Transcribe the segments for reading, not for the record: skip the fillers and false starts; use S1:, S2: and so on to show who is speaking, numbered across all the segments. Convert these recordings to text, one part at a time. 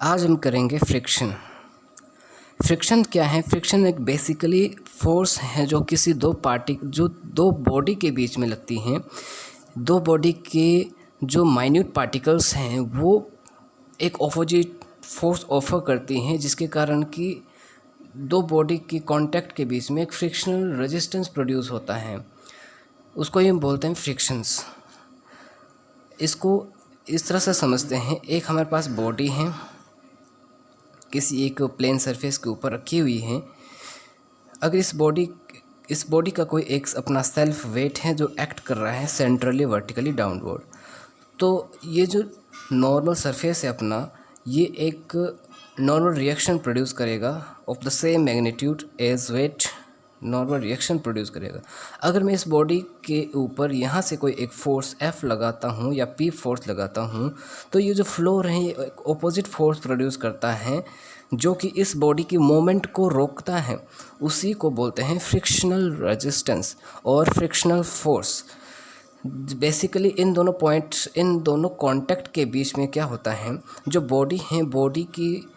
S1: आज हम करेंगे फ्रिक्शन। फ्रिक्शन क्या है? फ्रिक्शन एक बेसिकली फोर्स है जो किसी दो बॉडी के बीच में लगती हैं। दो बॉडी के जो माइन्यूट पार्टिकल्स हैं वो एक ऑपोजिट फोर्स ऑफर करती हैं, जिसके कारण कि दो बॉडी की कांटेक्ट के बीच में एक फ्रिक्शनल रेजिस्टेंस प्रोड्यूस होता है। उसको ही हम बोलते हैं फ्रिक्शंस। इसको इस तरह से समझते हैं, एक हमारे पास बॉडी है, किसी एक प्लेन सरफेस के ऊपर रखी हुई है। अगर इस बॉडी का कोई एक अपना सेल्फ वेट है जो एक्ट कर रहा है सेंट्रली वर्टिकली डाउनवर्ड, तो ये जो नॉर्मल सरफेस है अपना, ये एक नॉर्मल रिएक्शन प्रोड्यूस करेगा of the same magnitude as weight, normal reaction produce करेगा। अगर मैं इस बॉडी के ऊपर यहाँ से कोई एक फोर्स F लगाता हूँ या P फोर्स लगाता हूँ, तो ये जो फ्लोर है ये ऑपोजिट फोर्स प्रोड्यूस करता है जो कि इस बॉडी की मोमेंट को रोकता है। उसी को बोलते हैं फ्रिक्शनल रेजिस्टेंस और फ्रिक्शनल फोर्स। बेसिकली इन दोनों कांटेक्ट के बीच में क्या होता है, जो बॉडी है, बॉडी की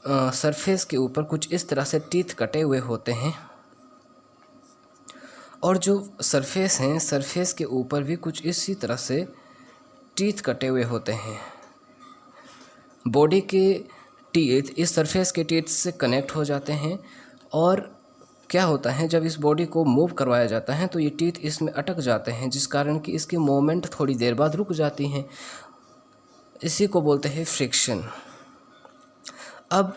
S1: सरफेस के ऊपर कुछ इस तरह से टीथ कटे हुए होते हैं, और जो सरफेस हैं, सरफेस के ऊपर भी कुछ इसी तरह से टीथ कटे हुए होते हैं। बॉडी के टीथ इस सरफेस के टीथ से कनेक्ट हो जाते हैं, और क्या होता है, जब इस बॉडी को मूव करवाया जाता है तो ये टीथ इसमें अटक जाते हैं, जिस कारण कि इसकी मूवमेंट थोड़ी देर बाद रुक जाती हैं। इसी को बोलते हैं फ्रिक्शन। अब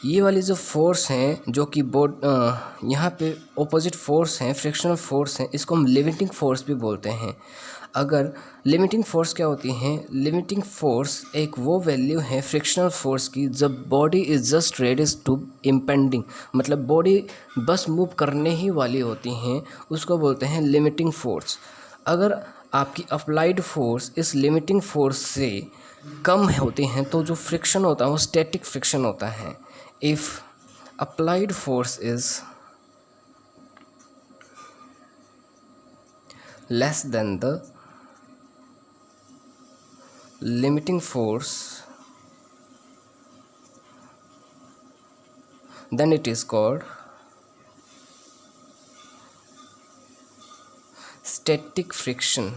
S1: ये वाली जो फोर्स हैं जो कि यहाँ पे ऑपोजिट फोर्स हैं, फ्रिक्शनल फोर्स हैं, इसको हम लिमिटिंग फोर्स भी बोलते हैं। अगर लिमिटिंग फोर्स क्या होती हैं? लिमिटिंग फोर्स एक वो वैल्यू है फ्रिक्शनल फोर्स की जब body is just ready to impending, मतलब बॉडी बस मूव करने ही वाली होती हैं, उसको बोलते हैं लिमिटिंग फोर्स। अगर आपकी अप्लाइड फोर्स इस लिमिटिंग फोर्स से कम होती हैं तो जो फ्रिक्शन होता है वो स्टैटिक फ्रिक्शन होता है। If applied force is less than the limiting force, then it is called static friction.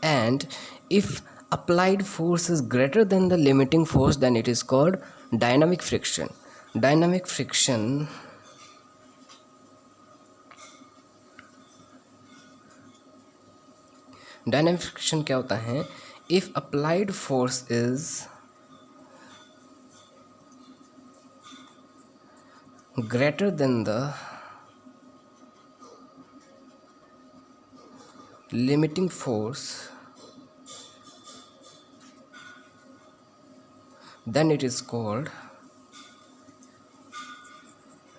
S1: And if applied force is greater than the limiting force, then it is called dynamic friction. Dynamic friction क्या होता है? If applied force is greater than the limiting force, then it is called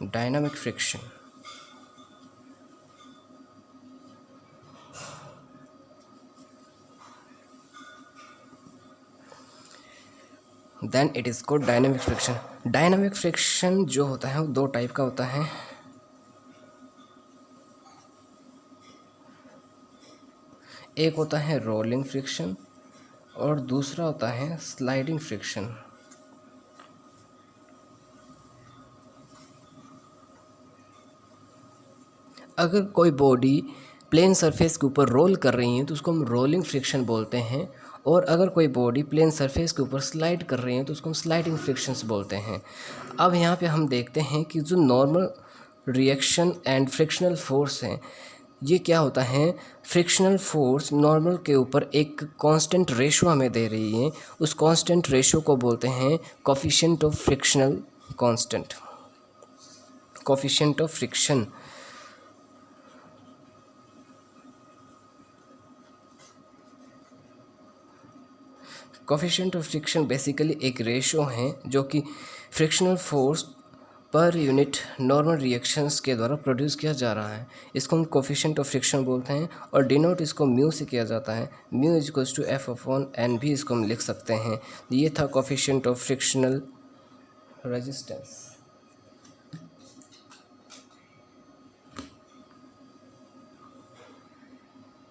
S1: dynamic friction. Then it is called dynamic friction. Dynamic friction जो होता है वो दो type का होता है। एक होता है रोलिंग फ्रिक्शन और दूसरा होता है स्लाइडिंग फ्रिक्शन। अगर कोई बॉडी प्लेन सरफेस के ऊपर रोल कर रही है तो उसको हम रोलिंग फ्रिक्शन बोलते हैं, और अगर कोई बॉडी प्लेन सरफेस के ऊपर स्लाइड कर रही है तो उसको हम स्लाइडिंग फ्रिक्शंस बोलते हैं। अब यहाँ पे हम देखते हैं कि जो normal reaction and frictional force हैं, ये क्या होता है? फ्रिक्शनल फोर्स नॉर्मल के ऊपर एक कांस्टेंट रेशो हमें दे रही है। उस कांस्टेंट रेशो को बोलते हैं coefficient of frictional constant, coefficient of friction. Coefficient of friction basically एक रेशो है जो कि frictional force per unit normal reactions के द्वारा प्रोड्यूस किया जा रहा है। इसको हम कोफिशिएंट ऑफ फ्रिक्शन बोलते हैं, और डिनोट इसको म्यू से किया जाता है। Mu is equals to F upon N भी इसको हम लिख सकते हैं। ये था कोफिशिएंट ऑफ फ्रिक्शनल रेजिस्टेंस।